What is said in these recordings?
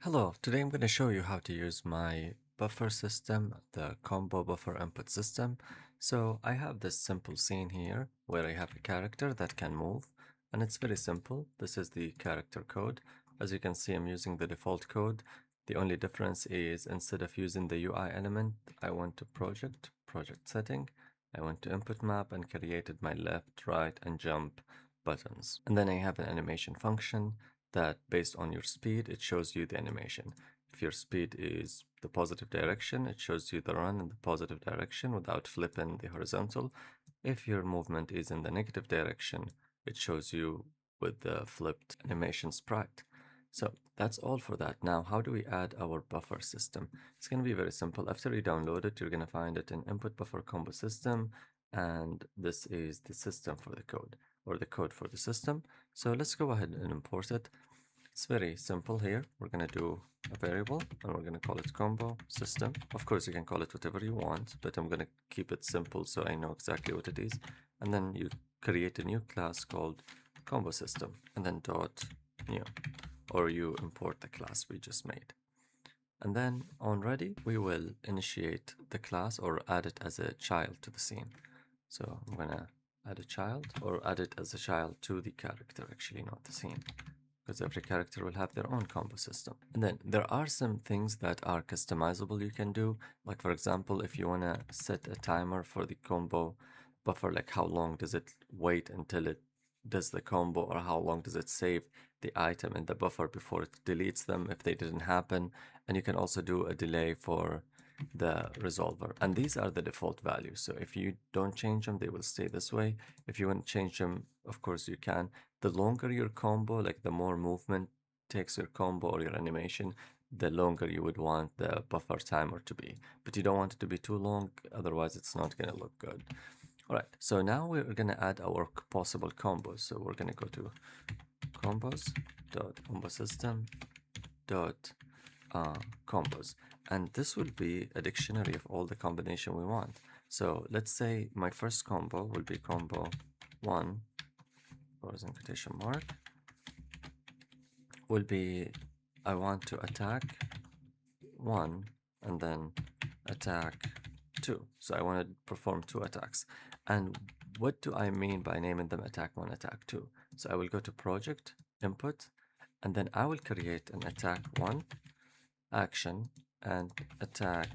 Hello, today I'm going to show you how to use my buffer system, the combo buffer input system. So I have this simple scene here where I have a character that can move, and it's very simple. This is the character code. As you can see, I'm using the default code. The only difference is instead of using the UI element, I went to project setting. I went to input map and created my left, right, and jump buttons. And then I have an animation function that based on your speed, it shows you the animation. If your speed is the positive direction, it shows you the run in the positive direction without flipping the horizontal. If your movement is in the negative direction, it shows you with the flipped animation sprite. So that's all for that. Now, how do we add our buffer system? It's going to be very simple. After you download it, you're going to find it in input buffer combo system, and this is the system for the code or the code for the system. So let's go ahead and import it. It's very simple here. We're going to do a variable and we're going to call it combo system. Of course, you can call it whatever you want, but I'm going to keep it simple so I know exactly what it is. And then you create a new class called combo system and then dot new, or you import the class we just made. And then on ready, we will initiate the class or add it as a child to the scene. So I'm going to add a child or add it as a child to the character, actually, not the scene, because every character will have their own combo system. And then there are some things that are customizable you can do. Like for example, if you want to set a timer for the combo buffer, like how long does it wait until it does the combo, or how long does it save the item in the buffer before it deletes them if they didn't happen. And you can also do a delay for the resolver, and these are the default values. So if you don't change them, they will stay this way. If you want to change them, of course you can. The longer your combo, like the more movement takes your combo or your animation, the longer you would want the buffer timer to be. But you don't want it to be too long, otherwise it's not going to look good. All right, so now we're going to add our possible combos. So we're going to go to combos.combosystem.combos, and this will be a dictionary of all the combination we want. So let's say my first combo will be combo 1, or in quotation mark, will be I want to attack 1 and then attack 2. So I want to perform 2 attacks. And what do I mean by naming them attack 1, attack 2? So I will go to project, input, and then I will create an attack 1 action and attack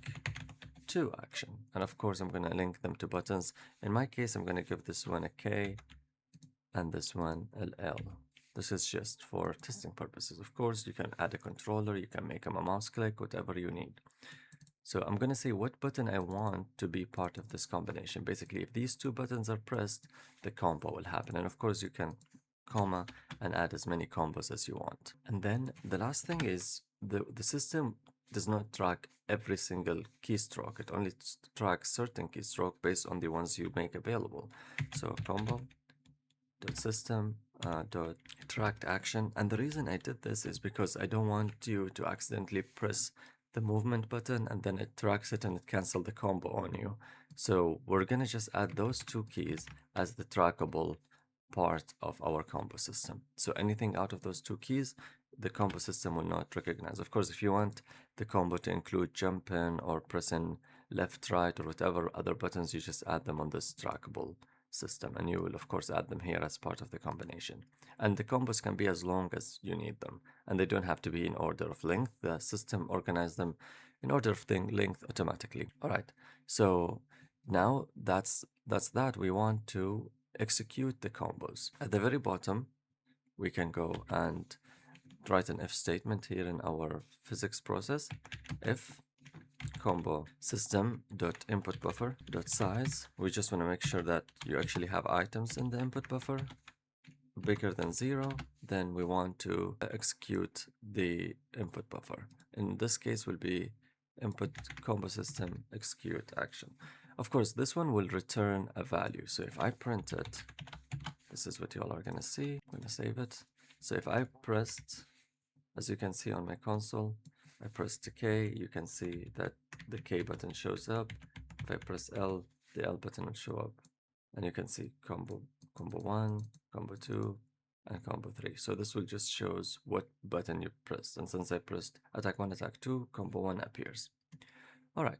2 action. And of course, I'm going to link them to buttons. In my case, I'm going to give this one a K and this one LL. This is just for testing purposes. Of course, you can add a controller, you can make them a mouse click, whatever you need. So I'm going to say what button I want to be part of this combination. Basically, if these 2 buttons are pressed, the combo will happen. And of course, you can comma and add as many combos as you want. And then the last thing is the system does not track every single keystroke. It only tracks certain keystroke based on the ones you make available. So combo.system tracked action. And the reason I did this is because I don't want you to accidentally press the movement button and then it tracks it and it cancels the combo on you. So we're going to just add those 2 keys as the trackable part of our combo system. So anything out of those 2 keys, the combo system will not recognize. Of course, if you want the combo to include jumping or pressing left, right, or whatever other buttons, you just add them on this trackable system, and you will of course add them here as part of the combination. And the combos can be as long as you need them, and they don't have to be in order of length. The system organizes them in order of length automatically. All right, so now that's that. We want to execute the combos. At the very bottom, we can go and write an if statement here in our physics process. If combo system dot input buffer dot size, we just want to make sure that you actually have items in the input buffer bigger than 0, then we want to execute the input buffer. In this case will be input combo system execute action. Of course, this one will return a value. So if I print it, this is what you all are going to see. I'm going to save it. So if I pressed, as you can see on my console, I press the K, you can see that the K button shows up. If I press L, the L button will show up. And you can see combo 1, combo 2, and combo 3. So this will just shows what button you pressed. And since I pressed attack 1, attack 2, combo 1 appears. All right.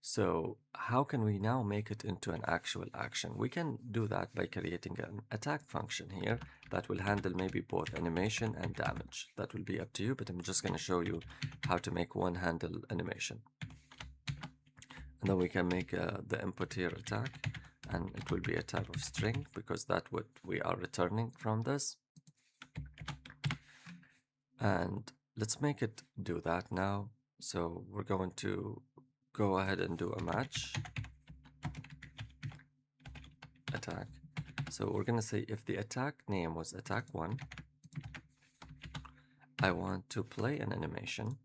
So how can we now make it into an actual action? We can do that by creating an attack function here that will handle maybe both animation and damage. That will be up to you, but I'm just going to show you how to make one handle animation. And then we can make the input here attack, and it will be a type of string because that's what we are returning from this. And let's make it do that now. So we're going to go ahead and do a match attack. So we're going to say if the attack name was attack 1, I want to play an animation.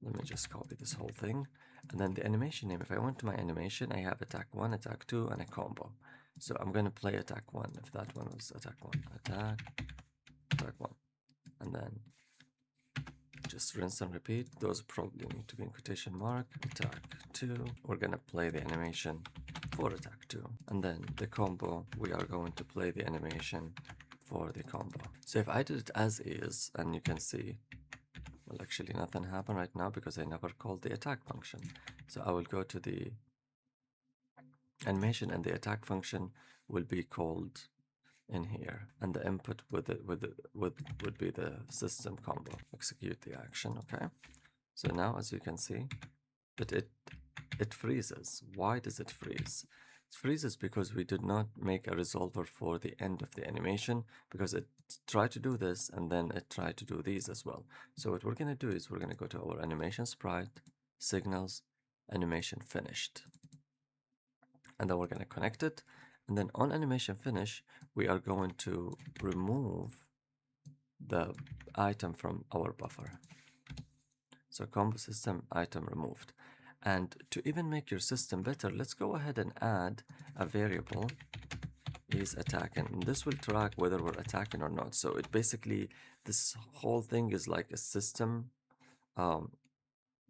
Let me just copy this whole thing. And then the animation name, if I went to my animation, I have attack 1, attack 2, and a combo. So I'm going to play attack 1 if that one was attack 1. Attack 1. And then just rinse and repeat. Those probably need to be in quotation mark. Attack 2. We're going to play the animation for attack 2. And then the combo, we are going to play the animation for the combo. So if I did it as is, and you can see, well, actually nothing happened right now because I never called the attack function. So I will go to the animation, and the attack function will be called in here, and the input would be the system combo. Execute the action. Okay. So now, as you can see, it freezes. Why does it freeze? It freezes because we did not make a resolver for the end of the animation, because it tried to do this and then it tried to do these as well. So what we're going to do is we're going to go to our animation sprite, signals, animation finished, and then we're going to connect it. And then on animation finish, we are going to remove the item from our buffer. So combo system item removed. And to even make your system better, let's go ahead and add a variable is attacking. And this will track whether we're attacking or not. So it basically, this whole thing is like a system, a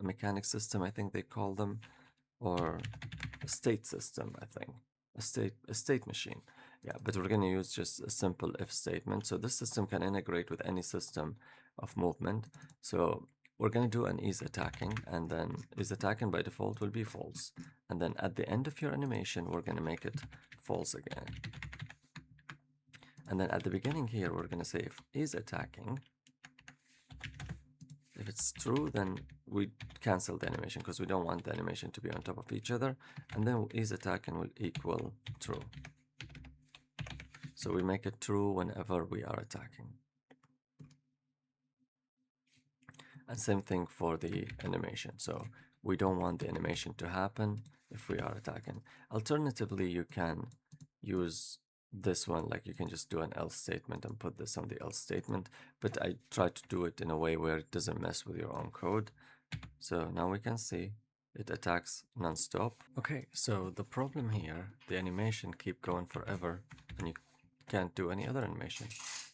mechanic system, I think they call them, or a state system, I think. A state machine. Yeah, but we're going to use just a simple if statement. So this system can integrate with any system of movement. So we're going to do an is attacking, and then is attacking by default will be false. And then at the end of your animation, we're going to make it false again. And then at the beginning here, we're going to say if is attacking. If it's true, then we cancel the animation because we don't want the animation to be on top of each other. And then is attacking will equal true. So we make it true whenever we are attacking. And same thing for the animation. So we don't want the animation to happen if we are attacking. Alternatively, you can use this one, like you can just do an else statement and put this on the else statement, but I try to do it in a way where it doesn't mess with your own code. So now we can see it attacks non-stop. Okay, so the problem here, the animation keep going forever and you can't do any other animation.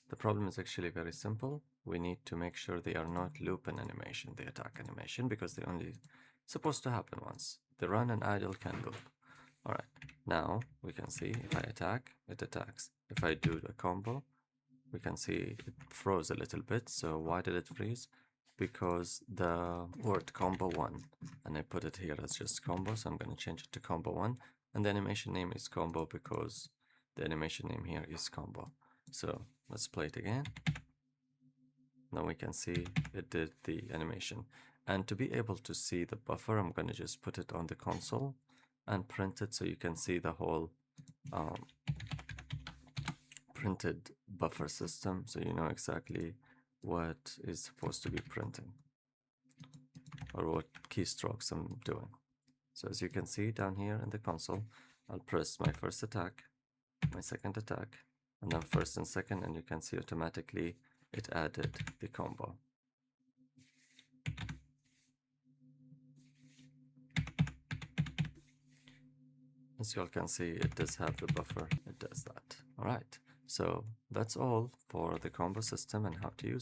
The problem is actually very simple. We need to make sure they are not looping animation, the attack animation, because they only supposed to happen once. The run and idle can loop. All right, now we can see if I attack, it attacks. If I do a combo, we can see it froze a little bit. So why did it freeze? Because the word combo 1, and I put it here as just combo, so I'm going to change it to combo 1, and the animation name is combo because the animation name here is combo. So let's play it again. Now we can see it did the animation. And to be able to see the buffer, I'm going to just put it on the console and print it so you can see the whole printed buffer system, so you know exactly what is supposed to be printing or what keystrokes I'm doing. So as you can see down here in the console, I'll press my first attack, my second attack, and then first and second, and you can see automatically it added the combo. As you all can see, it does have the buffer, it does that. All right, so that's all for the combo system and how to use it.